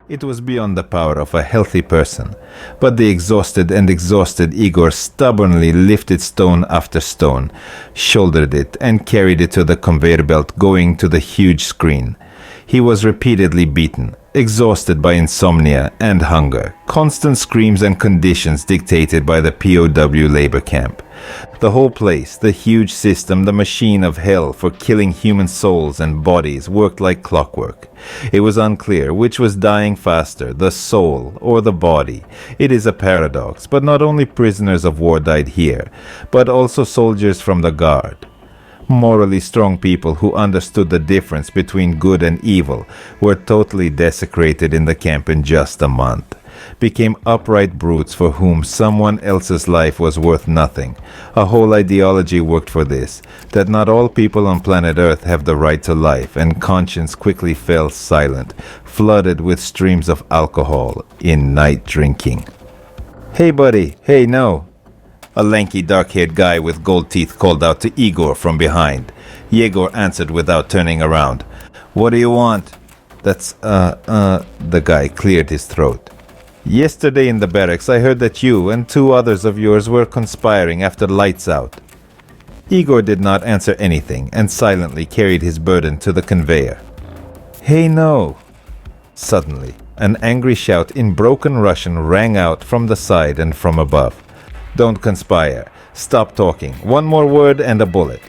It was beyond the power of a healthy person, but the exhausted Igor stubbornly lifted stone after stone, shouldered it, and carried it to the conveyor belt going to the huge screen. He was repeatedly beaten, exhausted by insomnia and hunger, constant screams and conditions dictated by the POW labor camp. The whole place, the huge system, the machine of hell for killing human souls and bodies worked like clockwork. It was unclear which was dying faster, the soul or the body. It is a paradox, but not only prisoners of war died here, but also soldiers from the guard. Morally strong people who understood the difference between good and evil were totally desecrated in the camp in just a month. Became upright brutes for whom someone else's life was worth nothing. A whole ideology worked for this, that not all people on planet Earth have the right to life, and conscience quickly fell silent, flooded with streams of alcohol in night drinking. "Hey buddy, hey no." A lanky dark-haired guy with gold teeth called out to Igor from behind. Yegor answered without turning around. "What do you want?" The guy cleared his throat. "Yesterday in the barracks I heard that you and 2 others of yours were conspiring after lights out." Igor did not answer anything and silently carried his burden to the conveyor. "Hey no!" Suddenly, an angry shout in broken Russian rang out from the side and from above. "Don't conspire. Stop talking. One more word and a bullet."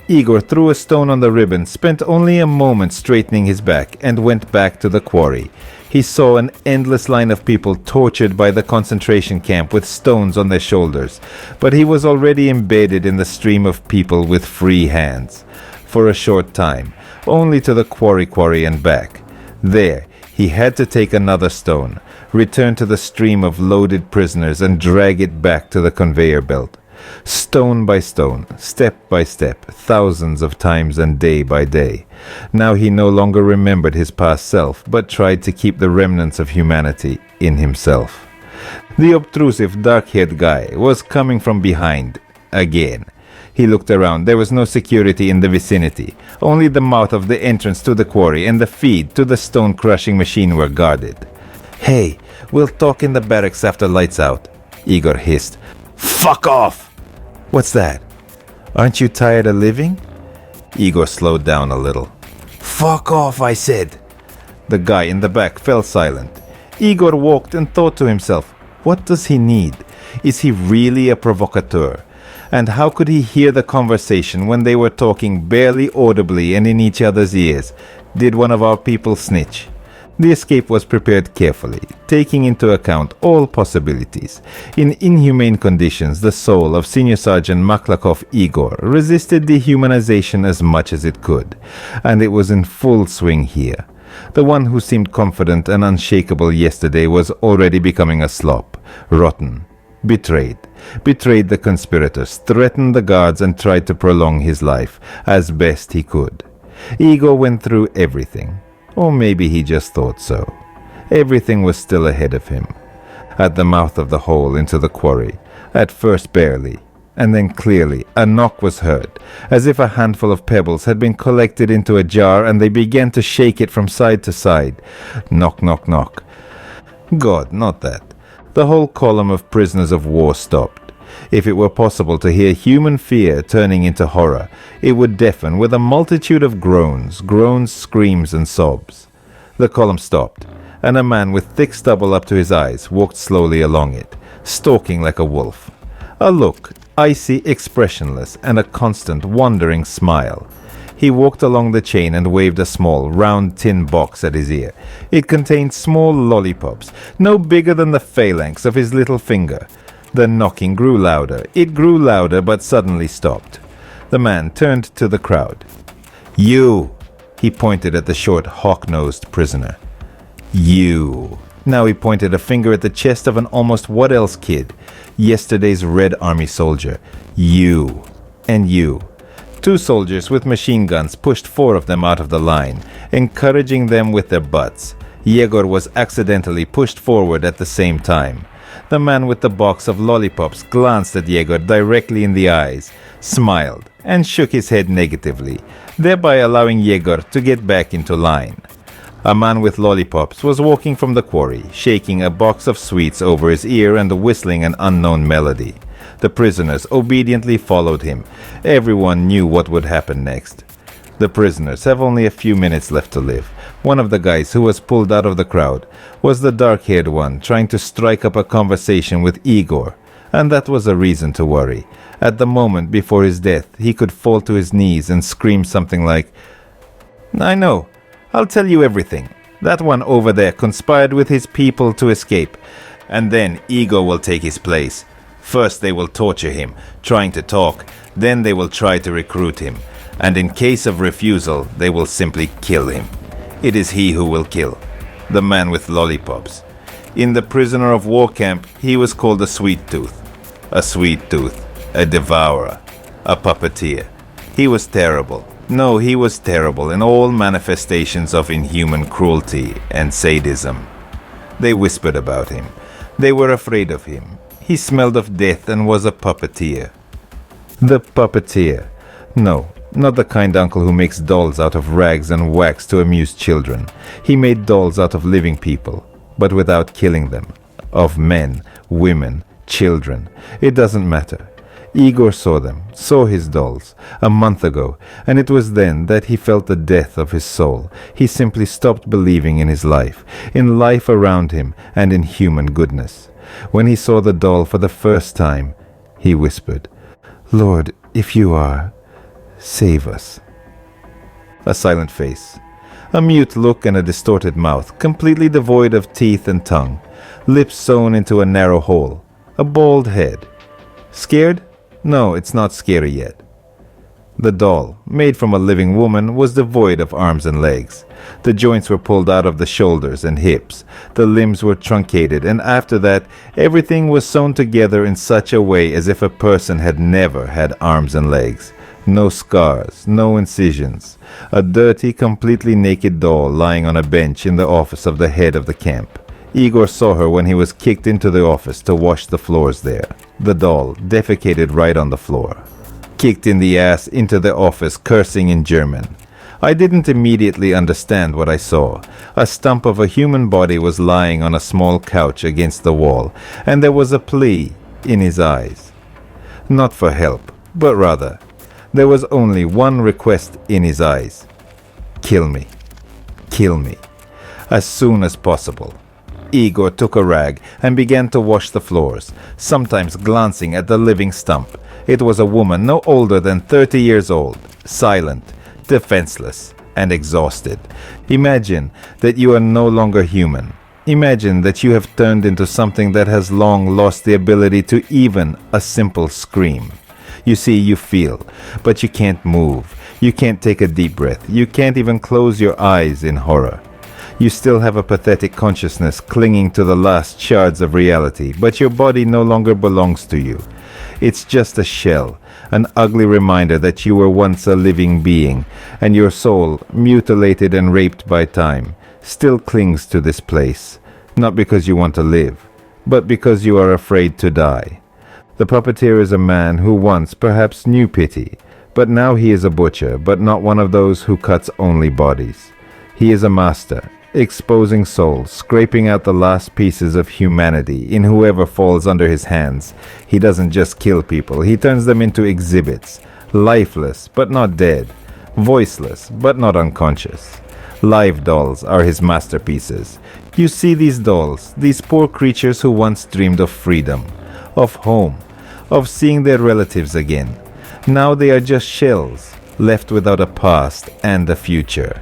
Igor threw a stone on the ribbon, spent only a moment straightening his back, and went back to the quarry. He saw an endless line of people tortured by the concentration camp with stones on their shoulders, but he was already embedded in the stream of people with free hands. For a short time, only to the quarry and back. There, he had to take another stone, return to the stream of loaded prisoners and drag it back to the conveyor belt. Stone by stone, step by step, thousands of times and day by day. Now he no longer remembered his past self, but tried to keep the remnants of humanity in himself. The obtrusive, dark-haired guy was coming from behind, again. He looked around. There was no security in the vicinity. Only the mouth of the entrance to the quarry and the feed to the stone-crushing machine were guarded. "Hey, we'll talk in the barracks after lights out," Igor hissed. "Fuck off!" "What's that? Aren't you tired of living?" Igor slowed down a little. "Fuck off, I said." The guy in the back fell silent. Igor walked and thought to himself, what does he need? Is he really a provocateur? And how could he hear the conversation when they were talking barely audibly and in each other's ears? Did one of our people snitch? The escape was prepared carefully, taking into account all possibilities. In inhumane conditions, the soul of Senior Sergeant Maklakov Igor resisted dehumanization as much as it could, and it was in full swing here. The one who seemed confident and unshakable yesterday was already becoming a slop, rotten, betrayed the conspirators, threatened the guards, and tried to prolong his life as best he could. Igor went through everything. Or maybe he just thought so. Everything was still ahead of him. At the mouth of the hole into the quarry, at first barely, and then clearly, a knock was heard, as if a handful of pebbles had been collected into a jar and they began to shake it from side to side. Knock, knock, knock. God, not that. The whole column of prisoners of war stopped. If it were possible to hear human fear turning into horror, it would deafen with a multitude of groans, screams, and sobs. The column stopped, and a man with thick stubble up to his eyes walked slowly along it, stalking like a wolf. A look, icy, expressionless, and a constant, wandering smile. He walked along the chain and waved a small, round tin box at his ear. It contained small lollipops, no bigger than the phalanx of his little finger. The knocking grew louder. It grew louder, but suddenly stopped. The man turned to the crowd. "You!" He pointed at the short, hawk-nosed prisoner. "You!" Now he pointed a finger at the chest of an almost what-else kid. Yesterday's Red Army soldier. "You!" And you. 2 soldiers with machine guns pushed 4 of them out of the line, encouraging them with their butts. Yegor was accidentally pushed forward at the same time. The man with the box of lollipops glanced at Yegor directly in the eyes, smiled, and shook his head negatively, thereby allowing Yegor to get back into line. A man with lollipops was walking from the quarry, shaking a box of sweets over his ear and whistling an unknown melody. The prisoners obediently followed him. Everyone knew what would happen next. The prisoners have only a few minutes left to live. One of the guys who was pulled out of the crowd was the dark-haired one trying to strike up a conversation with Igor, and that was a reason to worry. At the moment before his death, he could fall to his knees and scream something like, "I know. I'll tell you everything. That one over there conspired with his people to escape, and then Igor will take his place. First they will torture him, trying to talk, then they will try to recruit him, and in case of refusal, they will simply kill him. It is he who will kill, the man with lollipops. In the prisoner of war camp, he was called a sweet tooth, a devourer, a puppeteer. He was terrible. No, he was terrible in all manifestations of inhuman cruelty and sadism. They whispered about him. They were afraid of him. He smelled of death and was a puppeteer." The puppeteer. No, not the kind uncle who makes dolls out of rags and wax to amuse children. He made dolls out of living people, but without killing them. Of men, women, children. It doesn't matter. Igor saw them, saw his dolls, a month ago, and it was then that he felt the death of his soul. He simply stopped believing in his life, in life around him, and in human goodness. When he saw the doll for the first time, he whispered, "Lord, if you are, save us." A silent face, a mute look and a distorted mouth, completely devoid of teeth and tongue, lips sewn into a narrow hole, a bald head. Scared? No, it's not scary yet. The doll, made from a living woman, was devoid of arms and legs. The joints were pulled out of the shoulders and hips. The limbs were truncated, and after that, everything was sewn together in such a way as if a person had never had arms and legs. No scars, no incisions. A dirty, completely naked doll lying on a bench in the office of the head of the camp. Igor saw her when he was kicked into the office to wash the floors there. The doll defecated right on the floor. Kicked in the ass into the office, cursing in German. I didn't immediately understand what I saw. A stump of a human body was lying on a small couch against the wall, and there was a plea in his eyes. Not for help, but rather, there was only one request in his eyes. Kill me. Kill me. As soon as possible. Igor took a rag and began to wash the floors, sometimes glancing at the living stump. It was a woman no older than 30 years old, silent, defenseless, and exhausted. Imagine that you are no longer human. Imagine that you have turned into something that has long lost the ability to even a simple scream. You see, you feel, but you can't move. You can't take a deep breath. You can't even close your eyes in horror. You still have a pathetic consciousness clinging to the last shards of reality, but your body no longer belongs to you. It's just a shell, an ugly reminder that you were once a living being, and your soul, mutilated and raped by time, still clings to this place, not because you want to live, but because you are afraid to die. The puppeteer is a man who once perhaps knew pity, but now he is a butcher, but not one of those who cuts only bodies. He is a master, exposing souls, scraping out the last pieces of humanity in whoever falls under his hands. He doesn't just kill people, he turns them into exhibits, lifeless but not dead, voiceless but not unconscious. Live dolls are his masterpieces. You see these dolls, these poor creatures who once dreamed of freedom, of home, of seeing their relatives again. Now they are just shells, left without a past and a future.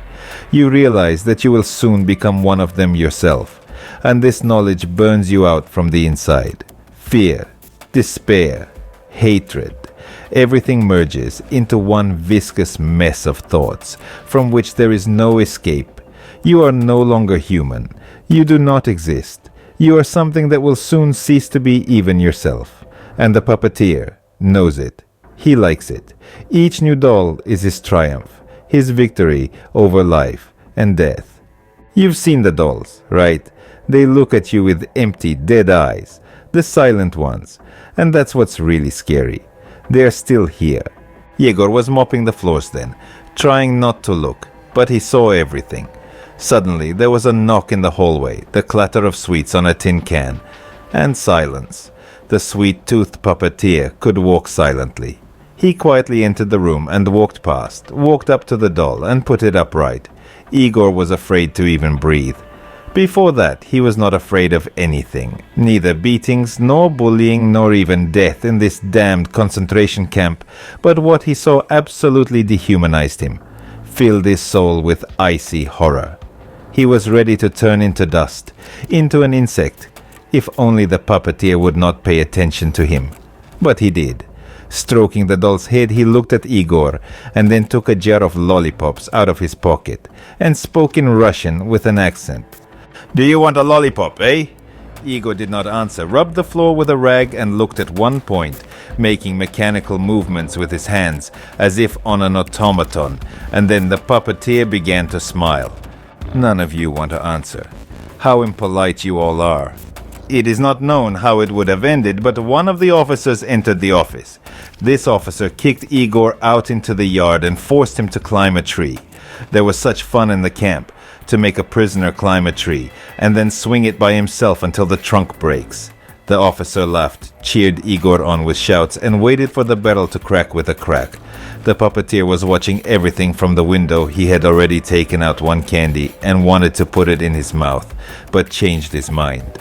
You realize that you will soon become one of them yourself, and this knowledge burns you out from the inside. Fear, despair, hatred, everything merges into one viscous mess of thoughts from which there is no escape. You are no longer human. You do not exist. You are something that will soon cease to be even yourself. And the puppeteer knows it. He likes it. Each new doll is his triumph, his victory over life and death. You've seen the dolls, right? They look at you with empty, dead eyes, the silent ones, and that's what's really scary. They are still here. Yegor was mopping the floors then, trying not to look, but he saw everything. Suddenly, there was a knock in the hallway, the clatter of sweets on a tin can, and silence. The sweet-toothed puppeteer could walk silently. He quietly entered the room and walked up to the doll and put it upright. Igor was afraid to even breathe. Before that, he was not afraid of anything. Neither beatings, nor bullying, nor even death in this damned concentration camp, but what he saw absolutely dehumanized him, filled his soul with icy horror. He was ready to turn into dust, into an insect, if only the puppeteer would not pay attention to him. But he did. Stroking the doll's head, he looked at Igor, and then took a jar of lollipops out of his pocket, and spoke in Russian with an accent. "Do you want a lollipop, eh?" Igor did not answer, rubbed the floor with a rag and looked at one point, making mechanical movements with his hands, as if on an automaton, and then the puppeteer began to smile. "None of you want to answer. How impolite you all are." It is not known how it would have ended, but one of the officers entered the office. This officer kicked Igor out into the yard and forced him to climb a tree. There was such fun in the camp, to make a prisoner climb a tree, and then swing it by himself until the trunk breaks. The officer laughed, cheered Igor on with shouts, and waited for the barrel to crack with a crack. The puppeteer was watching everything from the window. He had already taken out one candy and wanted to put it in his mouth, but changed his mind.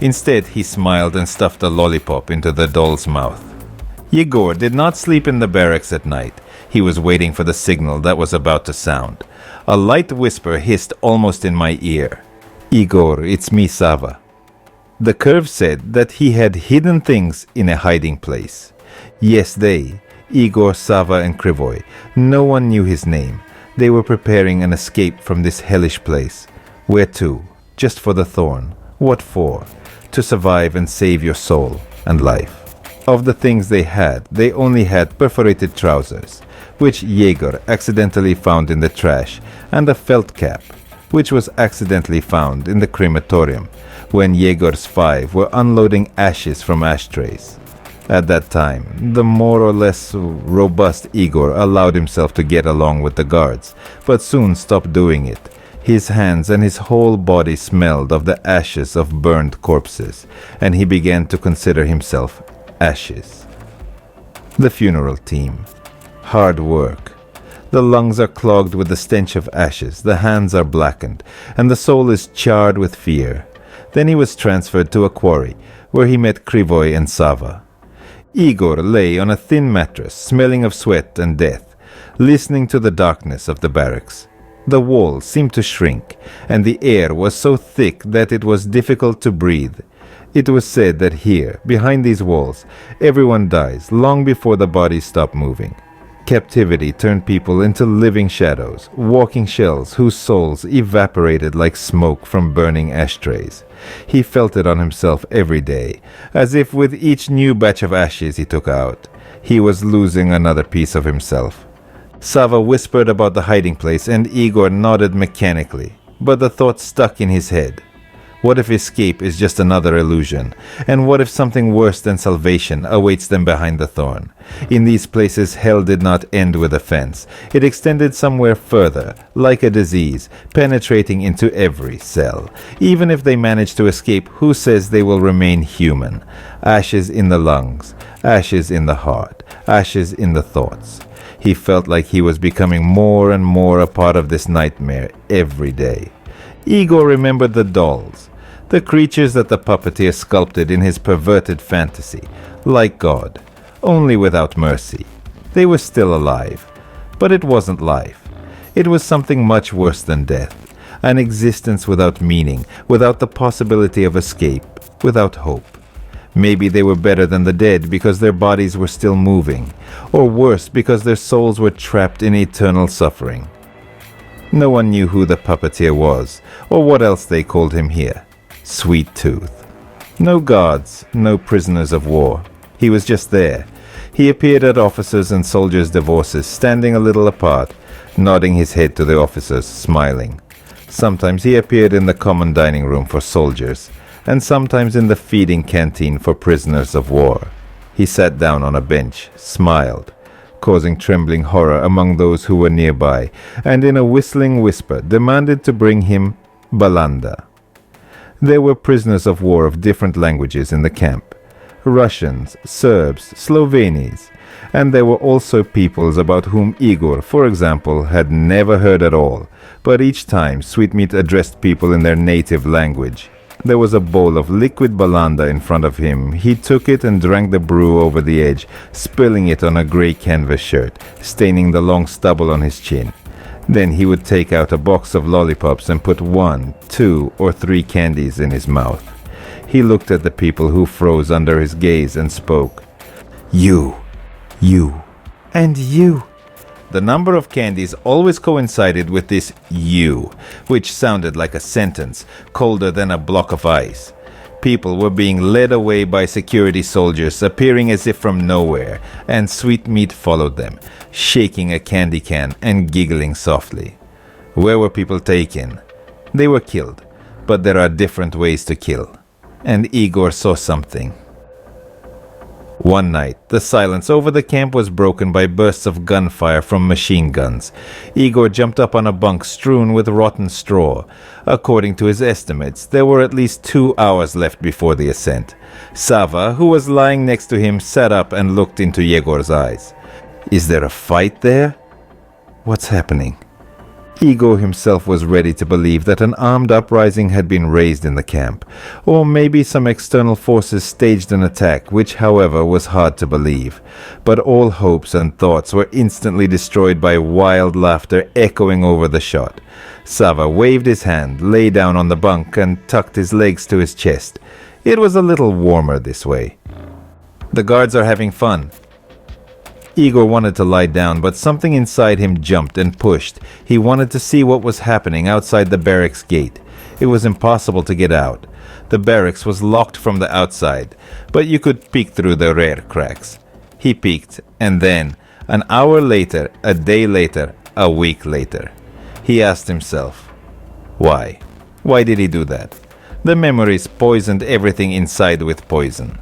Instead, he smiled and stuffed a lollipop into the doll's mouth. Igor did not sleep in the barracks at night. He was waiting for the signal that was about to sound. A light whisper hissed almost in my ear. "Igor, it's me, Sava." The curve said that he had hidden things in a hiding place. Yes, they, Igor, Sava, and Krivoy. No one knew his name. They were preparing an escape from this hellish place. Where to? Just for the thorn. What for? To survive and save your soul and life. Of the things they only had perforated trousers, which Yegor accidentally found in the trash, and a felt cap, which was accidentally found in the crematorium when Yegor's 5 were unloading ashes from ashtrays. At that time, the more or less robust Igor allowed himself to get along with the guards, but soon stopped doing it. His hands and his whole body smelled of the ashes of burned corpses, and he began to consider himself ashes. The funeral team. Hard work. The lungs are clogged with the stench of ashes, the hands are blackened, and the soul is charred with fear. Then he was transferred to a quarry, where he met Krivoy and Sava. Igor lay on a thin mattress, smelling of sweat and death, listening to the darkness of the barracks. The walls seemed to shrink, and the air was so thick that it was difficult to breathe. It was said that here, behind these walls, everyone dies long before the bodies stop moving. Captivity turned people into living shadows, walking shells whose souls evaporated like smoke from burning ashtrays. He felt it on himself every day, as if with each new batch of ashes he took out, he was losing another piece of himself. Sava whispered about the hiding place, and Igor nodded mechanically, but the thought stuck in his head. What if escape is just another illusion? And what if something worse than salvation awaits them behind the thorn? In these places, hell did not end with a fence. It extended somewhere further, like a disease, penetrating into every cell. Even if they manage to escape, who says they will remain human? Ashes in the lungs, ashes in the heart, ashes in the thoughts. He felt like he was becoming more and more a part of this nightmare every day. Igor remembered the dolls. The creatures that the puppeteer sculpted in his perverted fantasy, like God, only without mercy. They were still alive, but it wasn't life. It was something much worse than death, an existence without meaning, without the possibility of escape, without hope. Maybe they were better than the dead because their bodies were still moving, or worse because their souls were trapped in eternal suffering. No one knew who the puppeteer was, or what else they called him here. Sweet Tooth. No guards, no prisoners of war. He was just there. He appeared at officers' and soldiers' divorces, standing a little apart, nodding his head to the officers, smiling. Sometimes he appeared in the common dining room for soldiers, and sometimes in the feeding canteen for prisoners of war. He sat down on a bench, smiled, causing trembling horror among those who were nearby, and in a whistling whisper demanded to bring him Balanda. There were prisoners of war of different languages in the camp: Russians, Serbs, Slovenes, and there were also peoples about whom Igor, for example, had never heard at all, but each time Sweetmeat addressed people in their native language. There was a bowl of liquid Balanda in front of him. He took it and drank the brew over the edge, spilling it on a grey canvas shirt, staining the long stubble on his chin. Then he would take out a box of lollipops and put 1, 2, or 3 candies in his mouth. He looked at the people who froze under his gaze and spoke. You, and you. The number of candies always coincided with this you, which sounded like a sentence, colder than a block of ice. People were being led away by security soldiers, appearing as if from nowhere, and Sweetmeat followed them, shaking a candy can and giggling softly. Where were people taken? They were killed, but there are different ways to kill. And Igor saw something. One night, the silence over the camp was broken by bursts of gunfire from machine guns. Igor jumped up on a bunk strewn with rotten straw. According to his estimates, there were at least 2 hours left before the ascent. Sava, who was lying next to him, sat up and looked into Yegor's eyes. Is there a fight there? What's happening? Igor himself was ready to believe that an armed uprising had been raised in the camp, or maybe some external forces staged an attack, which, however, was hard to believe. But all hopes and thoughts were instantly destroyed by wild laughter echoing over the shot. Sava waved his hand, lay down on the bunk, and tucked his legs to his chest. It was a little warmer this way. The guards are having fun. Igor wanted to lie down, but something inside him jumped and pushed. He wanted to see what was happening outside the barracks gate. It was impossible to get out. The barracks was locked from the outside, but you could peek through the rear cracks. He peeked, and then, an hour later, a day later, a week later, he asked himself, why? Why did he do that? The memories poisoned everything inside with poison.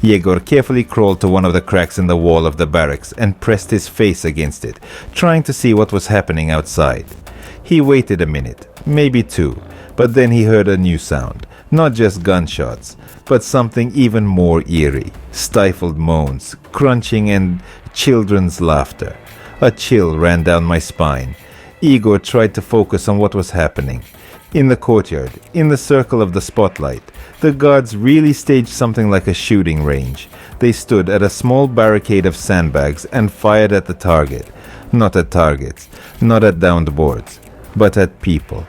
Yegor carefully crawled to one of the cracks in the wall of the barracks and pressed his face against it, trying to see what was happening outside. He waited a minute, maybe 2, but then he heard a new sound. Not just gunshots, but something even more eerie. Stifled moans, crunching, and children's laughter. A chill ran down my spine. Igor tried to focus on what was happening. In the courtyard, in the circle of the spotlight, the guards really staged something like a shooting range. They stood at a small barricade of sandbags and fired at the target. Not at targets, not at downed boards, but at people.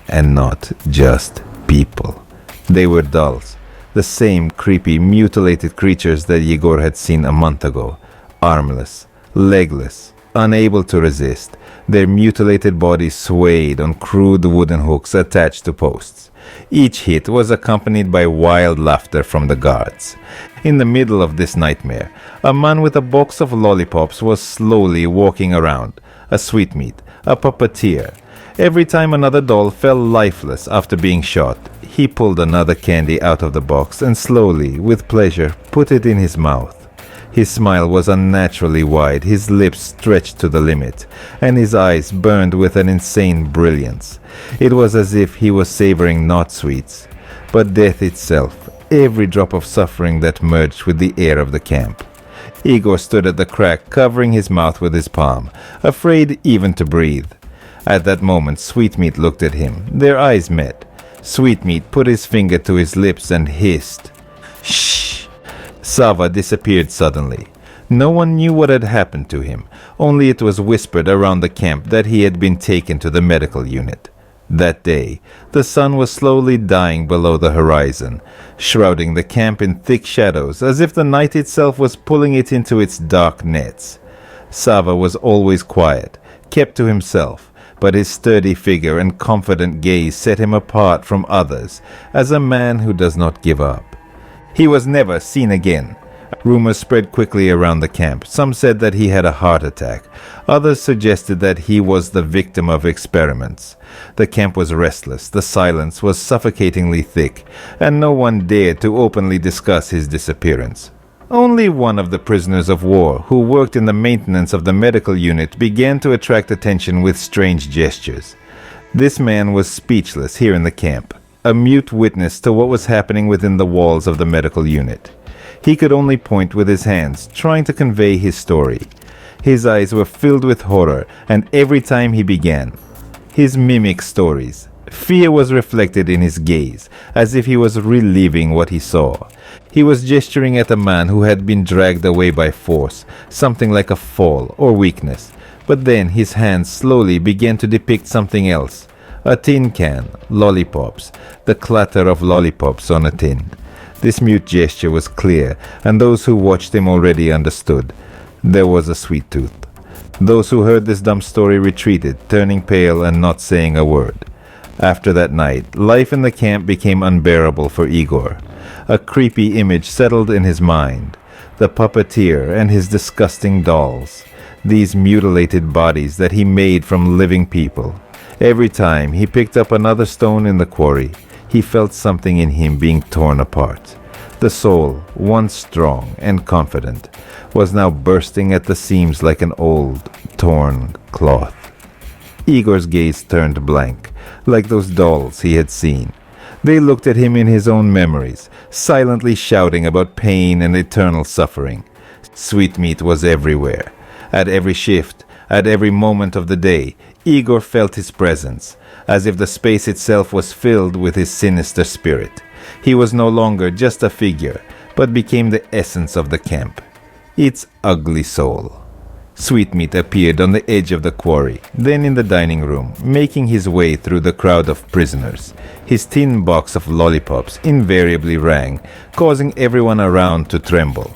And not just people. They were dolls, the same creepy, mutilated creatures that Yegor had seen a month ago. Armless, legless, unable to resist. Their mutilated bodies swayed on crude wooden hooks attached to posts. Each hit was accompanied by wild laughter from the guards. In the middle of this nightmare, a man with a box of lollipops was slowly walking around. A sweetmeat, a puppeteer. Every time another doll fell lifeless after being shot, he pulled another candy out of the box and slowly, with pleasure, put it in his mouth. His smile was unnaturally wide, his lips stretched to the limit, and his eyes burned with an insane brilliance. It was as if he was savoring not sweets, but death itself, every drop of suffering that merged with the air of the camp. Igor stood at the crack, covering his mouth with his palm, afraid even to breathe. At that moment, Sweetmeat looked at him. Their eyes met. Sweetmeat put his finger to his lips and hissed. Shh! Sava disappeared suddenly. No one knew what had happened to him, only it was whispered around the camp that he had been taken to the medical unit. That day, the sun was slowly dying below the horizon, shrouding the camp in thick shadows, as if the night itself was pulling it into its dark nets. Sava was always quiet, kept to himself, but his sturdy figure and confident gaze set him apart from others as a man who does not give up. He was never seen again. Rumors spread quickly around the camp. Some said that he had a heart attack. Others suggested that he was the victim of experiments. The camp was restless, the silence was suffocatingly thick, and no one dared to openly discuss his disappearance. Only one of the prisoners of war who worked in the maintenance of the medical unit began to attract attention with strange gestures. This man was speechless here in the camp, a mute witness to what was happening within the walls of the medical unit. He could only point with his hands, trying to convey his story. His eyes were filled with horror, and every time he began his mimic stories, fear was reflected in his gaze, as if he was reliving what he saw. He was gesturing at a man who had been dragged away by force, something like a fall or weakness. But then his hands slowly began to depict something else. A tin can, lollipops, the clatter of lollipops on a tin. This mute gesture was clear, and those who watched him already understood. There was a sweet tooth. Those who heard this dumb story retreated, turning pale and not saying a word. After that night, life in the camp became unbearable for Igor. A creepy image settled in his mind. The puppeteer and his disgusting dolls. These mutilated bodies that he made from living people. Every time he picked up another stone in the quarry, he felt something in him being torn apart. The soul, once strong and confident, was now bursting at the seams like an old, torn cloth. Igor's gaze turned blank, like those dolls he had seen. They looked at him in his own memories, silently shouting about pain and eternal suffering. Sweetmeat was everywhere. At every shift, at every moment of the day, Igor felt his presence, as if the space itself was filled with his sinister spirit. He was no longer just a figure, but became the essence of the camp. Its ugly soul. Sweetmeat appeared on the edge of the quarry, then in the dining room, making his way through the crowd of prisoners. His tin box of lollipops invariably rang, causing everyone around to tremble.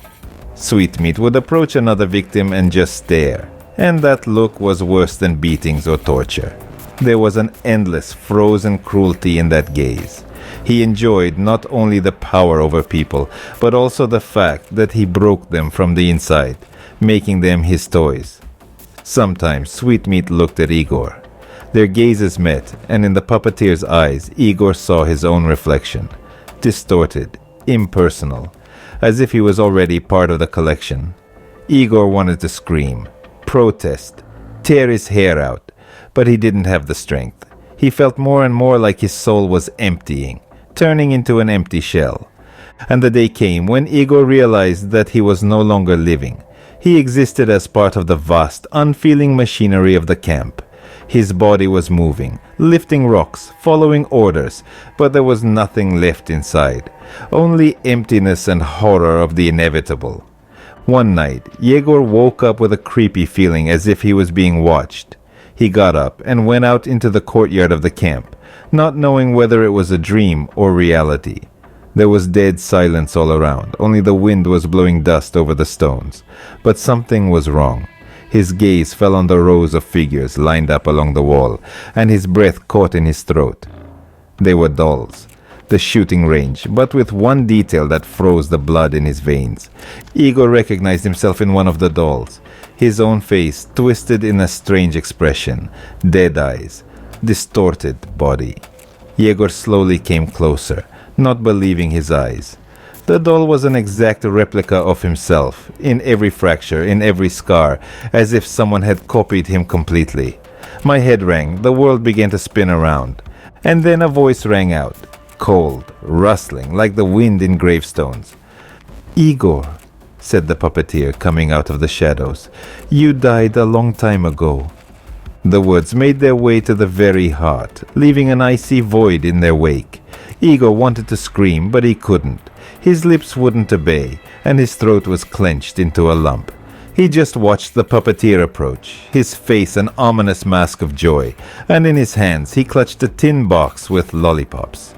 Sweetmeat would approach another victim and just stare, and that look was worse than beatings or torture. There was an endless, frozen cruelty in that gaze. He enjoyed not only the power over people, but also the fact that he broke them from the inside, making them his toys. Sometimes Sweetmeat looked at Igor. Their gazes met, and in the puppeteer's eyes, Igor saw his own reflection. Distorted, impersonal, as if he was already part of the collection. Igor wanted to scream, protest, tear his hair out, but he didn't have the strength. He felt more and more like his soul was emptying, turning into an empty shell. And the day came when Igor realized that he was no longer living. He existed as part of the vast, unfeeling machinery of the camp. His body was moving, lifting rocks, following orders, but there was nothing left inside. Only emptiness and horror of the inevitable. One night, Yegor woke up with a creepy feeling as if he was being watched. He got up and went out into the courtyard of the camp, not knowing whether it was a dream or reality. There was dead silence all around, only the wind was blowing dust over the stones. But something was wrong. His gaze fell on the rows of figures lined up along the wall, and his breath caught in his throat. They were dolls. The shooting range, but with one detail that froze the blood in his veins. Igor recognized himself in one of the dolls. His own face twisted in a strange expression, dead eyes, distorted body. Yegor slowly came closer, not believing his eyes. The doll was an exact replica of himself, in every fracture, in every scar, as if someone had copied him completely. My head rang, the world began to spin around. And then a voice rang out, cold, rustling, like the wind in gravestones. "Igor," said the puppeteer, coming out of the shadows, "you died a long time ago." The words made their way to the very heart, leaving an icy void in their wake. Igor wanted to scream, but he couldn't. His lips wouldn't obey, and his throat was clenched into a lump. He just watched the puppeteer approach, his face an ominous mask of joy, and in his hands he clutched a tin box with lollipops.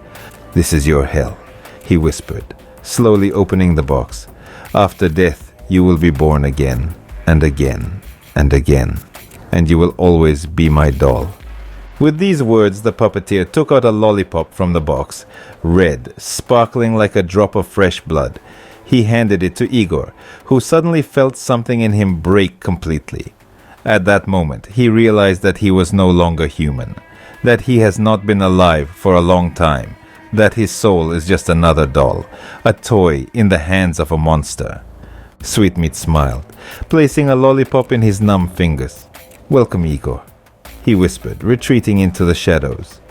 "This is your hell," he whispered, slowly opening the box. "After death you will be born again, and again, and again, and you will always be my doll." With these words, the puppeteer took out a lollipop from the box, red, sparkling like a drop of fresh blood. He handed it to Igor, who suddenly felt something in him break completely. At that moment, he realized that he was no longer human, that he has not been alive for a long time, that his soul is just another doll, a toy in the hands of a monster. Sweetmeat smiled, placing a lollipop in his numb fingers. "Welcome, Igor," he whispered, retreating into the shadows.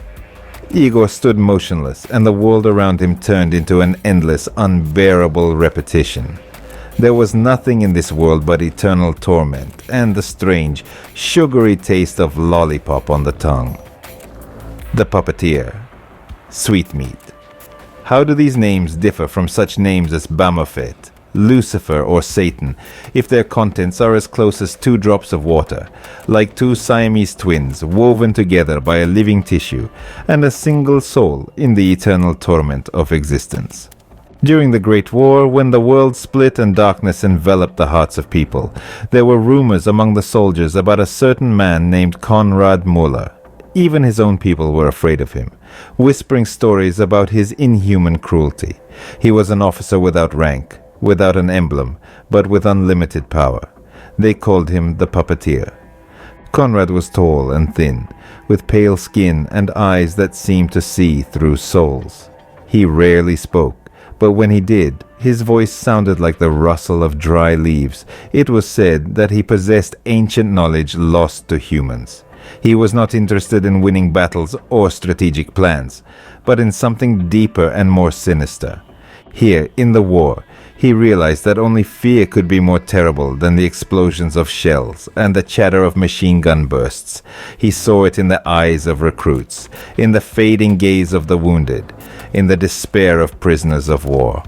Igor stood motionless, and the world around him turned into an endless, unbearable repetition. There was nothing in this world but eternal torment and the strange, sugary taste of lollipop on the tongue. The puppeteer. Sweetmeat. How do these names differ from such names as Baphomet, Lucifer, or Satan, if their contents are as close as 2 drops of water, like 2 Siamese twins woven together by a living tissue and a single soul in the eternal torment of existence? During the Great War, when the world split and darkness enveloped the hearts of people, there were rumors among the soldiers about a certain man named Konrad Müller. Even his own people were afraid of him, whispering stories about his inhuman cruelty. He was an officer without rank, without an emblem, but with unlimited power. They called him the puppeteer. Konrad was tall and thin, with pale skin and eyes that seemed to see through souls. He rarely spoke, but when he did, his voice sounded like the rustle of dry leaves. It was said that he possessed ancient knowledge lost to humans. He was not interested in winning battles or strategic plans, but in something deeper and more sinister. Here, in the war, he realized that only fear could be more terrible than the explosions of shells and the chatter of machine gun bursts. He saw it in the eyes of recruits, in the fading gaze of the wounded, in the despair of prisoners of war.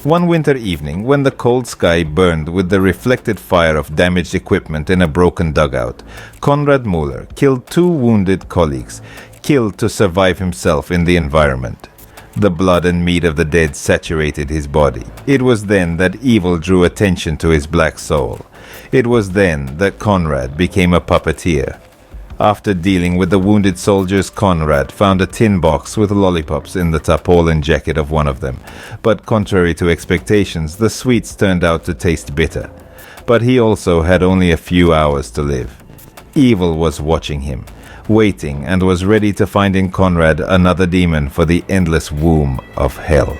One winter evening, when the cold sky burned with the reflected fire of damaged equipment in a broken dugout, Konrad Müller killed 2 wounded colleagues, killed to survive himself in the environment. The blood and meat of the dead saturated his body. It was then that evil drew attention to his black soul. It was then that Konrad became a puppeteer. After dealing with the wounded soldiers, Konrad found a tin box with lollipops in the tarpaulin jacket of one of them. But contrary to expectations, the sweets turned out to taste bitter. But he also had only a few hours to live. Evil was watching him, waiting, and was ready to find in Konrad another demon for the endless womb of hell.